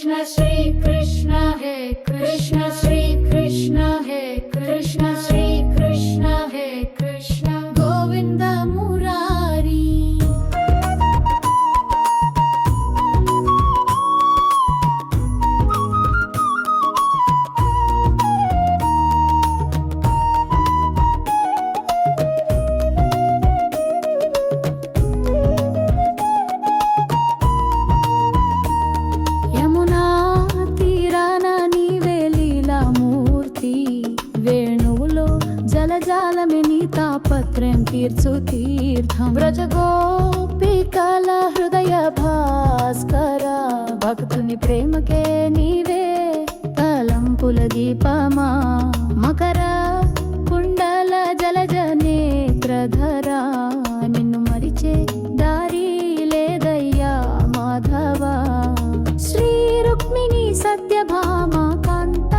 कृष्ण श्री कृष्ण हे कृष्ण श्री कृष्ण हे कृष्ण श्री कृष्ण हे कृष्ण गोविंद मुरारी తాపత్రయం తీర్చు తీర్థం వ్రజ గోపికల హృదయ భాస్కర భక్తుని ప్రేమకే నీవే తలంపుల దీపమా మకర కుండల జలజ నేత్రధరా నిన్ను మరిచే దారి లేదయ్యా మాధవ శ్రీ రుక్మిణి సత్యభామ కాంత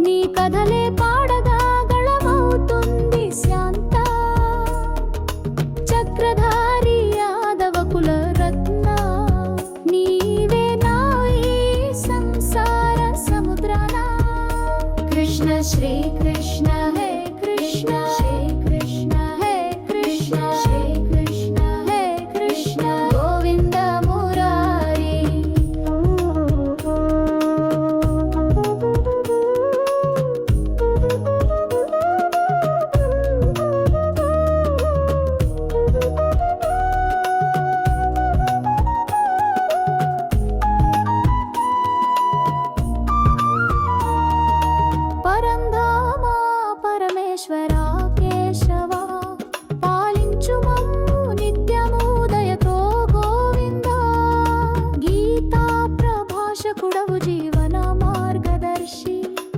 నీ కథలే పాడగా గళమవుతుంది శాంత చక్రధారి యాదవ కుల రత్న నీవే నా ఈ సంసార సముద్రాన కృష్ణ శ్రీ కృష్ణ హే కృష్ణ శ్రీ కృష్ణ హే కృష్ణ శ్రీ కృష్ణ హే కృష్ణ గోవింద మురారి పరంధామ పరమేశ్వర కేశవ పాలించు మమ్ము నిత్యముదయతో గోవింద గీతా ప్రభాషకుడవు జీవన మార్గదర్శి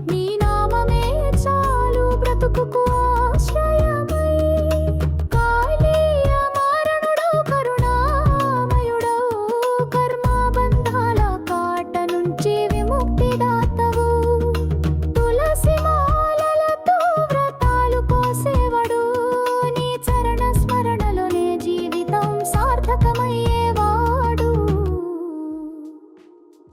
నీ నామమే చాలు బ్రతుకుకు ఆశ్రయమై కాళీయ మారణుడు కరుణామయుడవు కర్మబంధాల కాట నుంచి విముక్తి దాతవు తులసి మాలలతో వ్రతాలు కోసేవడు నీ చరణ స్మరణలోనే జీవితం సార్థకమయ్యేవాడు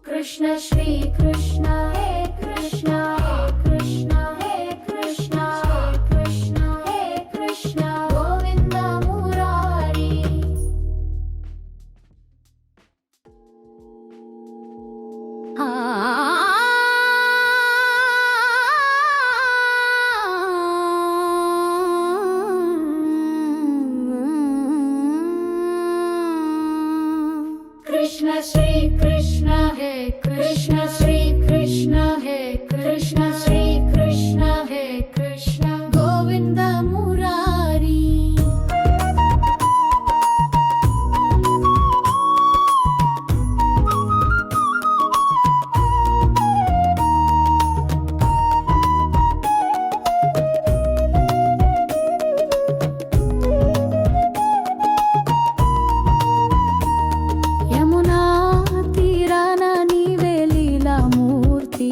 కృష్ణ శ్రీ కృష్ణ హే కృష్ణ హే కృష్ణ హే కృష్ణ హే కృష్ణ హే కృష్ణ గోవింద మురారి कृष्ण श्री कृष्ण हे कृष्ण श्री कृष्ण हे कृष्ण श्री कृष्ण हे कृष्ण गोविंद मुरारी యమునా తీరాన నీవే లీలామూర్తి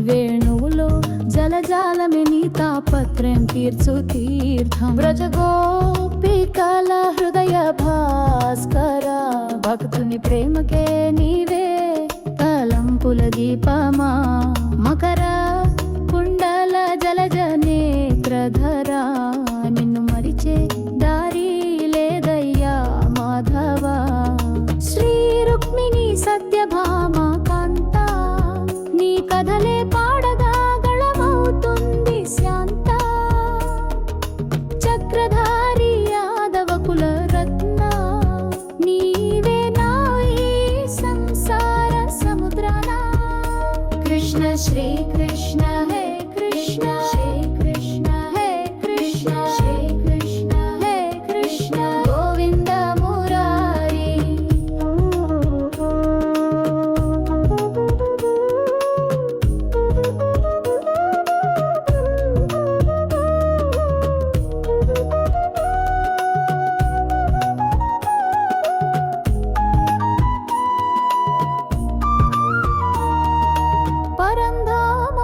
వేణువులో జలజాలమే నీ తాపత్రయం తీర్చు తీర్థం వ్రజ గోపికల హృదయ భాస్కర భక్తుని ప్రేమకే నీవే తలంపుల దీపమా మకర కుండల జలజ నేత్రధరా నిన్ను మరిచే దారి లేదయ్యా మాధవ శ్రీ రుక్మిణి సత్యభామ కాంత నీ కథలే పాడగా గళమవుతుంది శాంత చక్రధారి యాదవ కుల రత్న నీవే నా ఈ సంసార సముద్రాన కృష్ణ శ్రీ కృష్ణ హే కృష్ణ శ్రీ కృష్ణ హే కృష్ణ శ్రీ కృష్ణ హే కృష్ణ గోవింద మురారి పరంధామ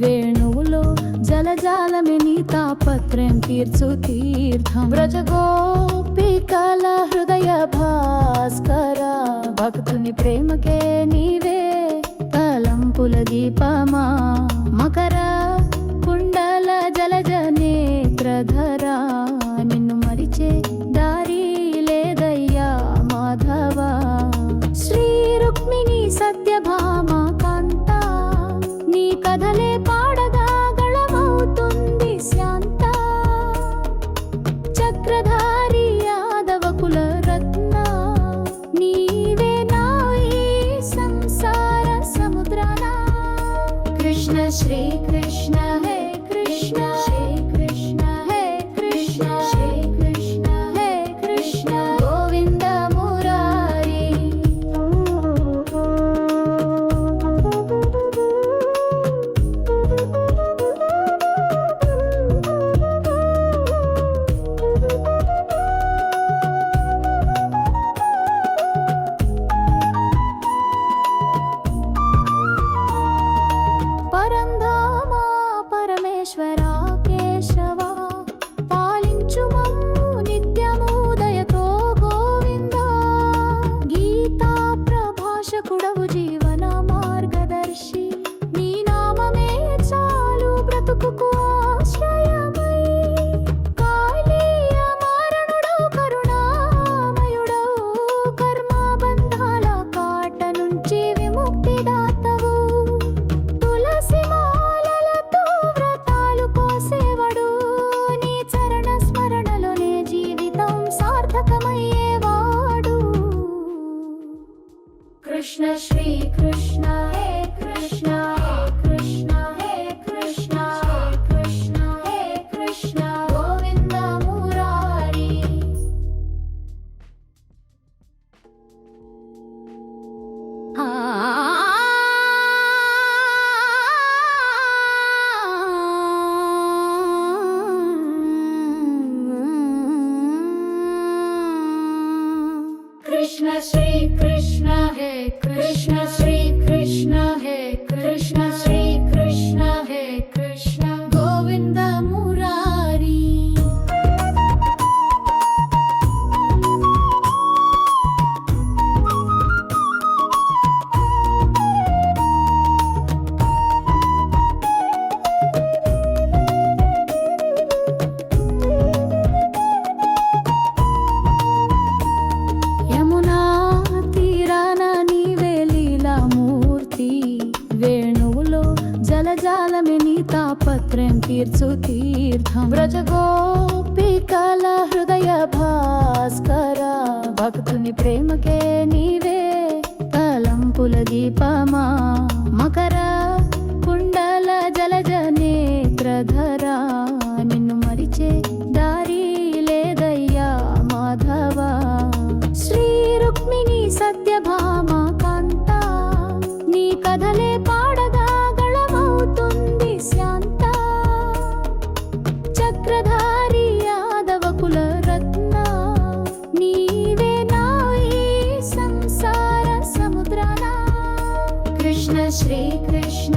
వేణువులో జలజాలమే నీ తాపత్రయం తీర్చు తీర్థం వ్రజగోపికల హృదయ భాస్కర భక్తుని ప్రేమకే నీవే తలంపుల దీపమా మకర కుండల జలజ నేత్రధరా నిన్ను మరిచే దారి లేదయ్యా మాధవ శ్రీ రుక్మిణి సత్యభామ కాంత నీ కథలే పాడగా గళమవుతుంది శాంత చక్రధారి యాదవ కుల రత్న నీవే నా ఈ సంసార సముద్రాన కృష్ణ శ్రీ కృష్ణ హే కృష్ణ శ్రీ కృష్ణ హే కృష్ణ శ్రీ కృష్ణ హే కృష్ణ గోవింద మురారి పరంధామ పరమేశ్వర కేశవ పాలించు మమ్ము నిత్యముదయతో గోవింద గీతా ప్రభాషకుడవు జీవన మార్గదర్శి నీ నామమే చాలు బ్రతుకుకు ఆశ్రయమై కాళీయ మారణుడవు కరుణామయుడవు కర్మబంధాల కాట నుంచి విముక్తి దాతవు తులసి మాలలతో వ్రతాలు కోసేవడు నీ చరణ స్మరణలోనే జీవితం సార్థకమయ్యేవాడు కృష్ణ శ్రీ కృష్ణ హే కృష్ణ హే కృష్ణ హే కృష్ణ హే కృష్ణ హే కృష్ణ గోవింద మురారి కృష్ణ శ్రీ కృష్ణ హే కృష్ణ శ్రీ కృష్ణ హే కృష్ణ శ్రీ కృష్ణ హే కృష్ణ గోవింద మురారి యమునా తీరాన నీవే లీలామూర్తి వేణువులో జలజాలమే నీ తాపత్రయం తీర్చు తీర్థం వ్రజగోపికల హృదయ భాస్కర భక్తుని ప్రేమకే నీవే తలంపుల దీపమా మకర కుండల జలజ నేత్రధరా నిన్ను మరిచే దారి లేదయ్యా మాధవ శ్రీ రుక్మిణి సత్యభామ కాంత నీ కథలే పాడగా గళమవుతుంది శాంత చక్రధారి యాదవ కుల రత్న నీవే నా ఈ సంసార సముద్రాన కృష్ణ శ్రీ కృష్ణ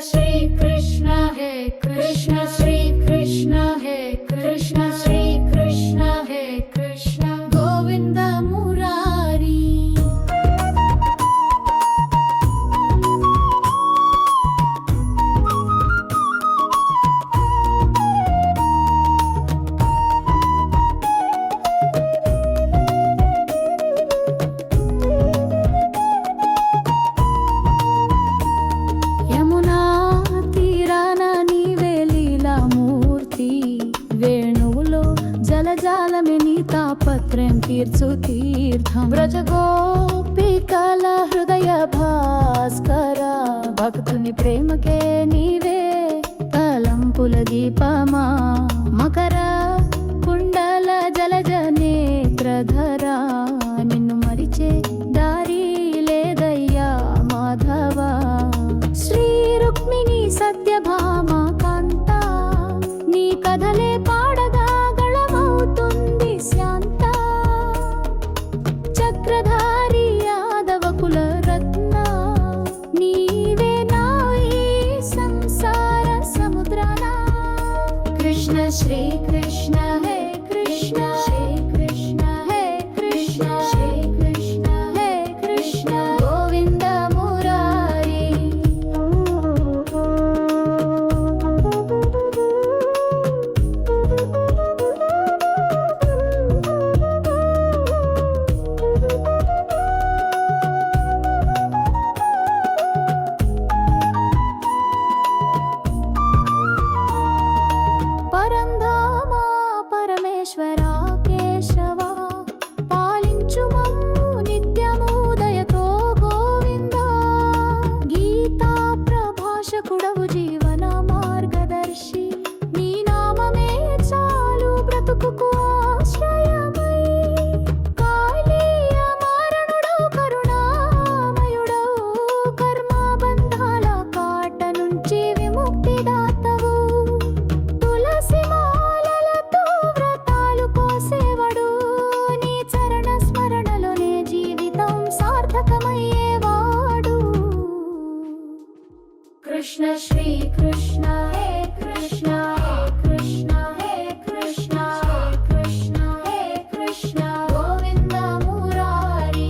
శ్రీ కృష్ణ హే కృష్ణ శ్రీ కృష్ణ హే కృష్ణ శ్రీ కృష్ణ హే కృష్ణ గోవింద మురారి యమునా తీరాన నీవే లీలామూర్తి వేణువులో జలజాలమే నీ తాపత్రయం తీర్చు తీర్థం వ్రజ గోపికల హృదయ భాస్కర భక్తుని ప్రేమకే నీవే తలంపుల దీపమా మకర కుండల జలజ నేత్రధరా నిన్ను మరిచే దారి లేదయ్యా మాధవ శ్రీ రుక్మిణి సత్యభామ కాంత నీ కథలే పాడగా గళమవుతుంది శాంత చక్రధారి యాదవ కుల రత్న నీవే నా ఈ సంసార సముద్రాన కృష్ణ శ్రీ కృష్ణ హే కృష్ణ శ్రీ కృష్ణ హే కృష్ణ శ్రీ కృష్ణ హే కృష్ణ గోవింద మురారి పరంధామ పరమేశ్వర కేశవ పాలించు మమ్ము నిత్యముదయతో గోవింద గీతా ప్రభాషకుడవు జీవన మార్గదర్శి నీ నామమే చాలు బ్రతుకుకు ఆశ్రయమై కాళీయ మారణుడు కరుణామయుడవు కర్మబంధాల కాట నుంచి విముక్తిదాతవు తులసి మాలలతో వ్రతాలు కోసేవడు నీ చరణ స్మరణలోనే జీవితం సార్థకమయ్యేవాడు కృష్ణ శ్రీ కృష్ణ హే కృష్ణ హే కృష్ణ హే కృష్ణ హే కృష్ణ హే కృష్ణ గోవింద మురారి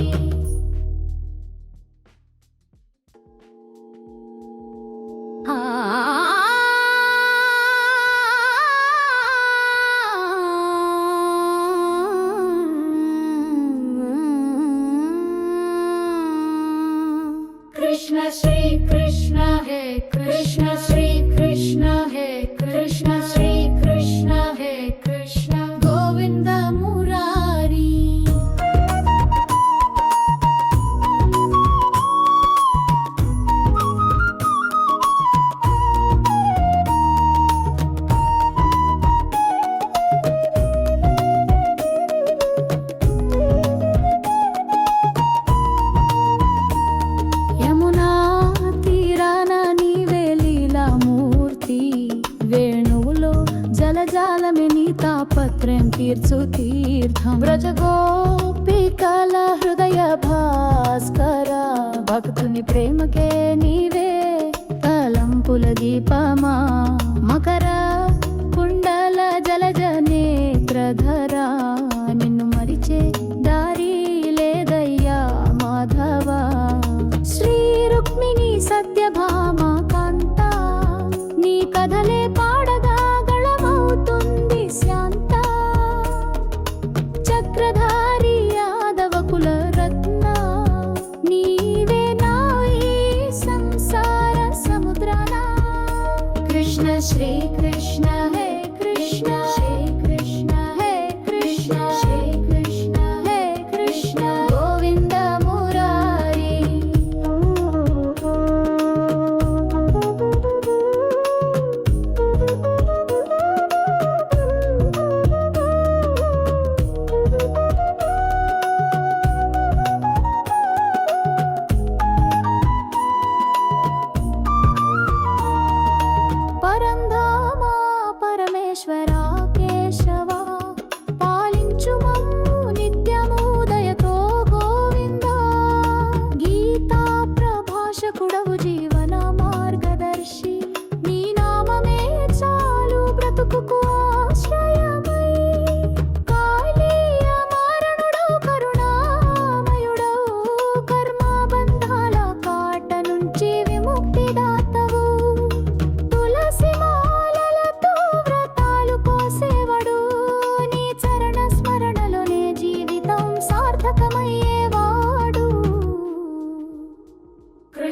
కృష్ణ శ్రీ కృష్ణ హే కృష్ణ శ్రీ కృష్ణ హే కృష్ణ శ్రీ కృష్ణ హే కృష్ణ గోవింద మురారి యమునా తీరాన నీవే లీలామూర్తి వేణువులో జలజాలమే నీ తాపత్రయం తీర్చు తీర్థం వ్రజ గోపికల హృదయ భాస్కర భక్తుని ప్రేమకే నీవే తలంపుల దీపమా మకర కుండల జలజ నేత్రధరా నిన్ను మరిచే దారి లేదయ్యా మాధవ శ్రీ రుక్మిణి సత్యభామ కాంత నీ కథలే పాడగా గళమవుతుంది శాంత చక్రధారి యాదవ కుల రత్న నీవే నా ఈ సంసార సముద్రాన కృష్ణ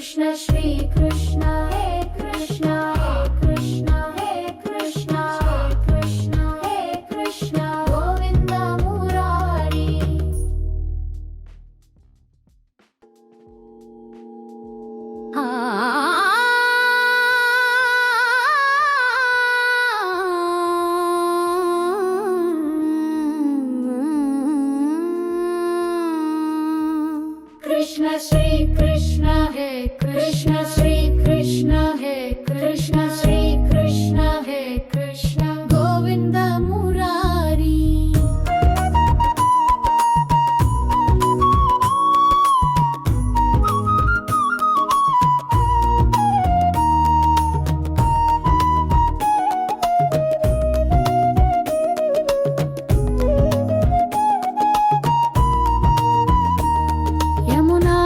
कृष्ण श्री कृष्ण हे कृष्ण हे कृष्ण हे कृष्ण हे कृष्ण हे कृष्ण गोविंद मुरारी कृष्ण श्री कृष्ण हे कृष्ण श्री कृष्ण हे कृष्ण श्री कृष्ण हे कृष्ण गोविंद मुरारी యమునా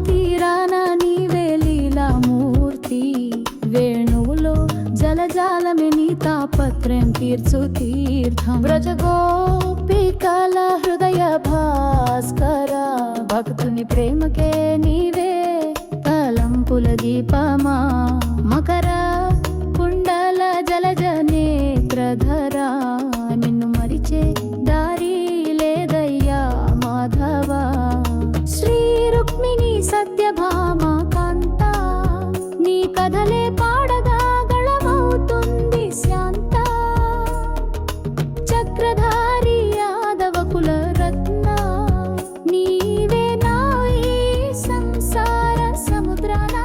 తీరాన నీవే లీలామూర్తి వేణువులో జలజాలమే నీ తాపత్రయం తీర్చు తీర్థం బ్రజగోపికల హృదయ భాస్కర భక్తుని ప్రేమకే నీవే తలంపుల దీపమా మకర కుండల జలజ నేత్రధరా నిన్ను మరిచే దారి లేదయ్యా మాధవ శ్రీ రుక్మిణి సత్యభామ కాంత నీ కథలే పాడగా గళమవుతుంది శాంత చక్రధారి యాదవ కుల రత్న నీవే నా ఈ సంసార సముద్రాన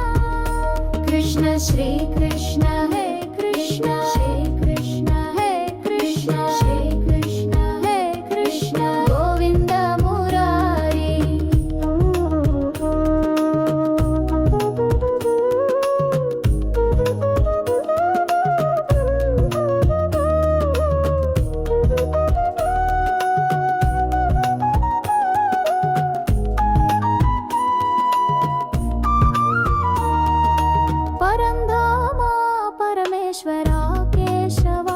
కృష్ణ శ్రీ కృష్ణ హే కృష్ణ శ్రీ కృష్ణ హే కృష్ణ శ్రీ కృష్ణ హే కృష్ణ గోవింద మురారి పరంధామ పరమేశ్వర కేశవ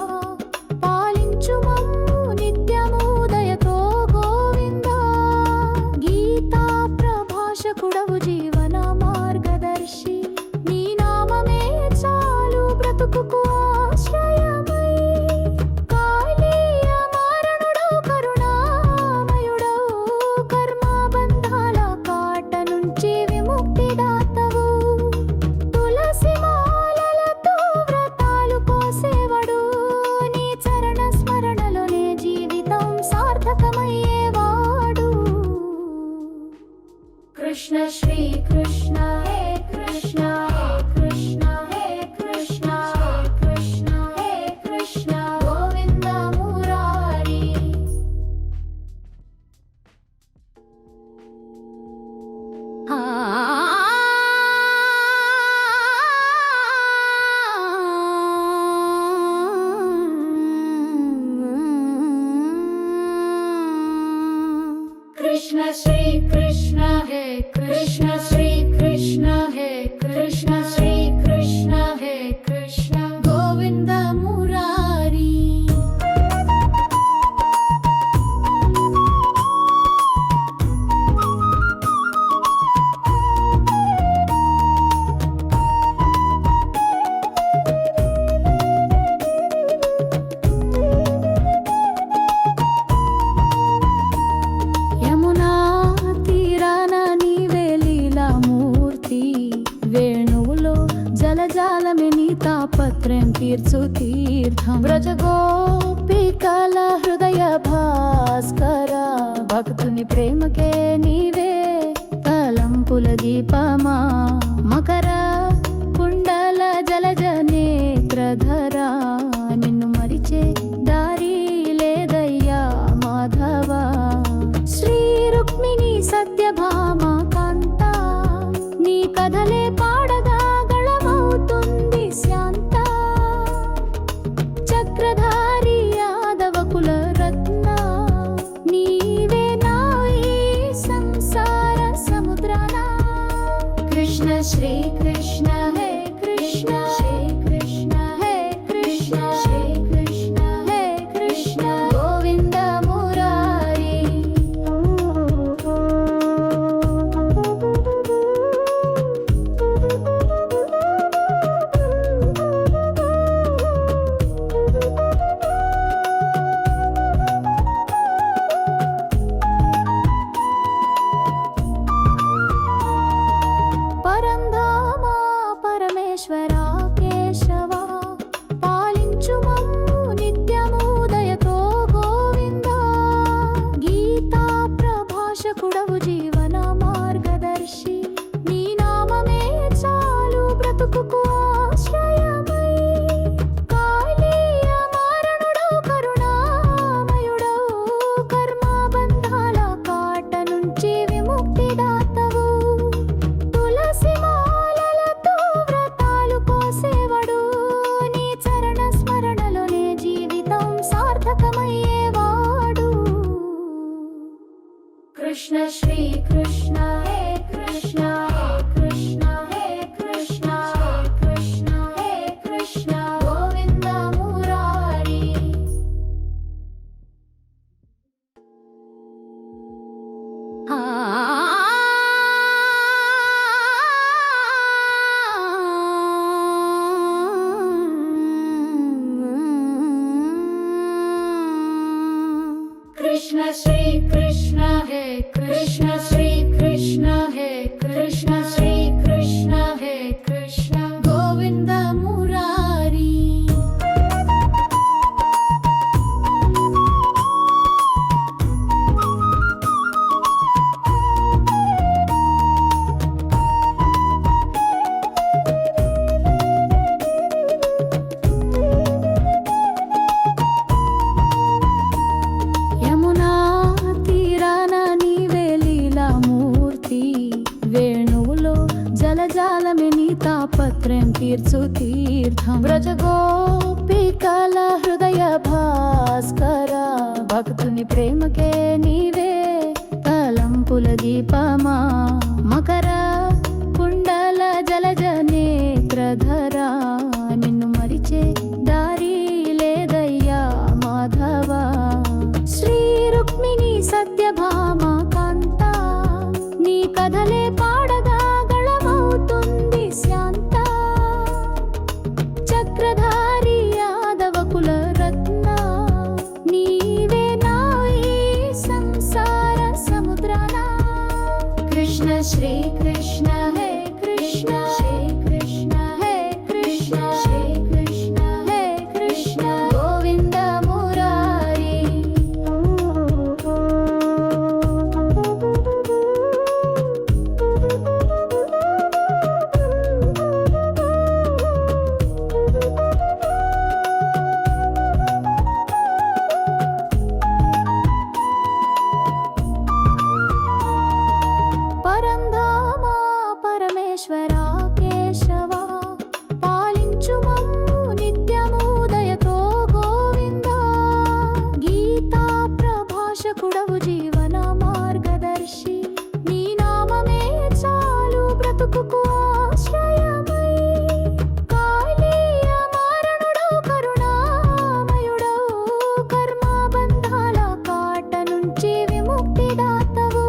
పాలించు మమ్ము నిత్యముదయతో గోవింద గీతా ప్రభాషకుడవు జీవన మార్గదర్శి నీ నామమే చాలు బ్రతుకుకు ఆశ్రయమై కాళీయ మారణుడవు కరుణామయుడవు కర్మబంధాల కాట నుంచి విముక్తిదాతవు తులసి మాలలతో వ్రతాలు కోసేవడు నీ చరణ స్మరణలోనే జీవితం సార్థకమయ్యేవాడు కృష్ణ శ్రీ కృష్ణ హే కృష్ణ హే కృష్ణ హే కృష్ణ హే కృష్ణ హే కృష్ణ గోవింద మురారి कृष्ण श्री कृष्ण हे कृष्ण श्री कृष्ण हे कृष्ण श्री कृष्ण हे कृष्ण गोविंद मुरारी యమునా తీరాన నీవే లీలామూర్తి వేణువులో జలజాలమే నీ తాపత్రయం తీర్చు తీర్థం బ్రజగోపికల హృదయ భాస్కర భక్తుని ప్రేమకే నీవే తలంపుల దీపమా మకర కుండల జలజ నేత్రధరా నిన్ను మరిచే దారి లేదయ్యా మాధవ శ్రీ రుక్మిణి సత్యభామ కాంత నీ కథలే పాడగా గళమవుతుంది శాంత చక్రధారి యాదవ కుల రత్న నీవే నా ఈ సంసార సముద్రాన కృష్ణ శ్రీ కృష్ణ హే కృష్ణ శ్రీ కృష్ణ హే కృష్ణ శ్రీ కృష్ణ హే కృష్ణ గోవింద మురారి భాషకుడవు జీవన మార్గదర్శి నీ నామమే చాలు బ్రతుకుకు ఆశ్రయమై కాళీయ మారణుడవు కరుణామయుడవు కర్మబంధాల కాట నుంచి విముక్తిదాతవు తులసి మాలలతో వ్రతాలు కోసేవడు నీ చరణ స్మరణలోనే జీవితం సార్థకమయ్యేవాడు కృష్ణ శ్రీ కృష్ణ హే కృష్ణ హే కృష్ణ హే కృష్ణ హే కృష్ణ హే కృష్ణ గోవింద మురారి కృష్ణ శ్రీ కృష్ణ హే కృష్ణ శ్రీ కృష్ణ హే కృష్ణ శ్రీ కృష్ణ హే కృష్ణ గోవింద మురారి యమునా తీరాన నీవే లీలామూర్తి వేణువులో జలజాలమే నీ తాపత్రయం తీర్చు తీర్థం బ్రజగోపికల హృదయ భాస్కర భక్తుని ప్రేమకే నీవే తలంపుల దీపమా మకర కుండల జలజ నేత్రధరా నిన్ను మరిచే దారి లేదయ్యా మాధవ శ్రీ రుక్మిణి సత్యభామ కాంత నీ కథలే పాడగా గళమవుతుంది శాంత చక్రధారి యాదవ కుల రత్న నీవే నా ఈ సంసార సముద్రాన కృష్ణ శ్రీ కృష్ణ హే కృష్ణ శ్రీ కృష్ణ హే కృష్ణ శ్రీ కృష్ణ హే కృష్ణ గోవింద మురారి పరంధామ పరమేశ్వర కేశవ పాలించు మమ్ము నిత్యముదయతో గోవింద గీతా ప్రభాషకుడవు జీవన మార్గదర్శి నీ నామమే చాలు బ్రతుకుకు ఆశ్రయమై కాళీయ మారణుడవు కరుణామయుడవు కర్మబంధాల కాట నుంచి విముక్తిదాతవు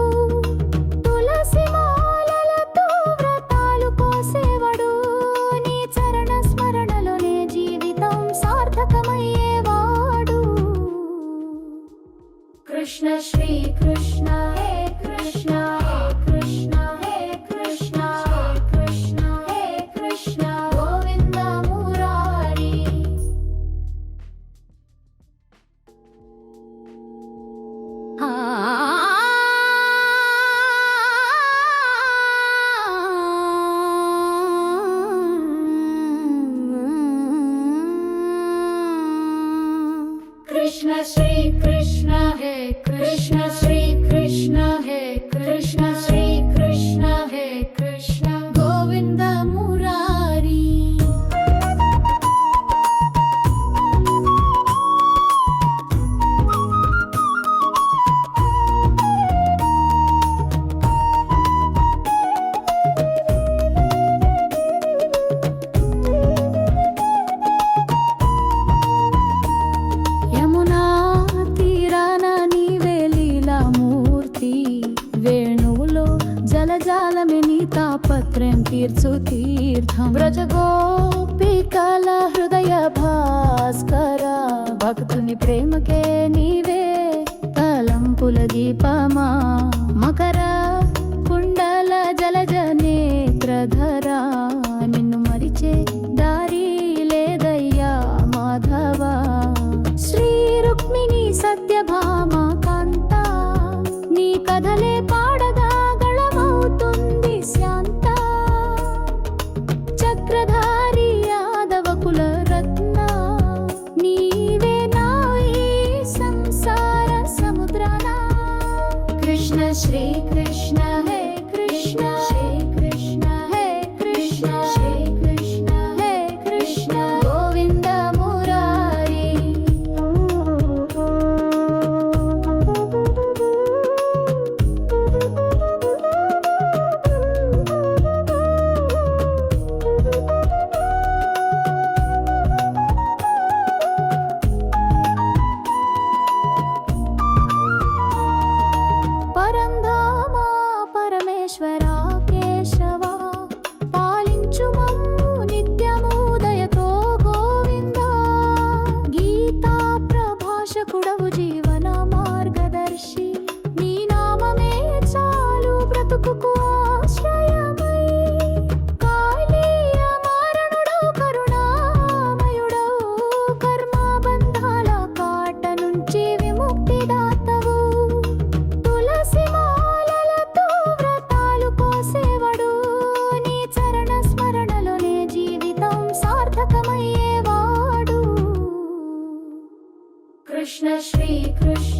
తులసి మాలలతో వ్రతాలు కోసేవడు నీ చరణ స్మరణలోనే జీవితం సార్థకమయ్యేవాడు కృష్ణ శ్రీ కృష్ణ హే కృష్ణ హే కృష్ణ హే కృష్ణ హే కృష్ణ హే కృష్ణ గోవింద మురారి కృష్ణ శ్రీ కృష్ణ హే కృష్ణ శ్రీ కృష్ణ హే కృష్ణ శ్రీ కృష్ణ హే కృష్ణ గోవింద మురారి యమునా తీరాన నీవే లీలామూర్తి వేణువులో జలజాలమే నీ తాపత్రయం తీర్చు తీర్థం బ్రజగోపికల హృదయ భాస్కర భక్తుని ప్రేమకే నీవే తలంపుల దీపమా మకర కుండల జలజ నేత్రధరా నిన్ను మరిచే దారి లేదయ్యా మాధవ శ్రీ రుక్మిణి సత్యభామ కాంత నీ కథలే పాడగా శ్రీ కృష్ణ హే కృష్ణ శ్రీ కృష్ణ హే కృష్ణ శ్రీ కృష్ణ హే కృష్ణ గోవింద మురారి పరంధామ పరమేశ్వర కేశవ పాలించు మమ్ము నిత్యముదయతో గోవింద గీతా ప్రభాషకుడవు జీవన మార్గదర్శి నీ నామమే చాలు బ్రతుకుకు ఆశ్రయమై కాళీయ మారణుడవు కరుణామయుడవు కర్మబంధాల కాట నుంచి విముక్తిదాతవు తులసి మాలలతో వ్రతాలు కోసేవడు నీ చరణ స్మరణలోనే జీవితం సార్థకమయ్యేవాడు కృష్ణ శ్రీ కృష్ణ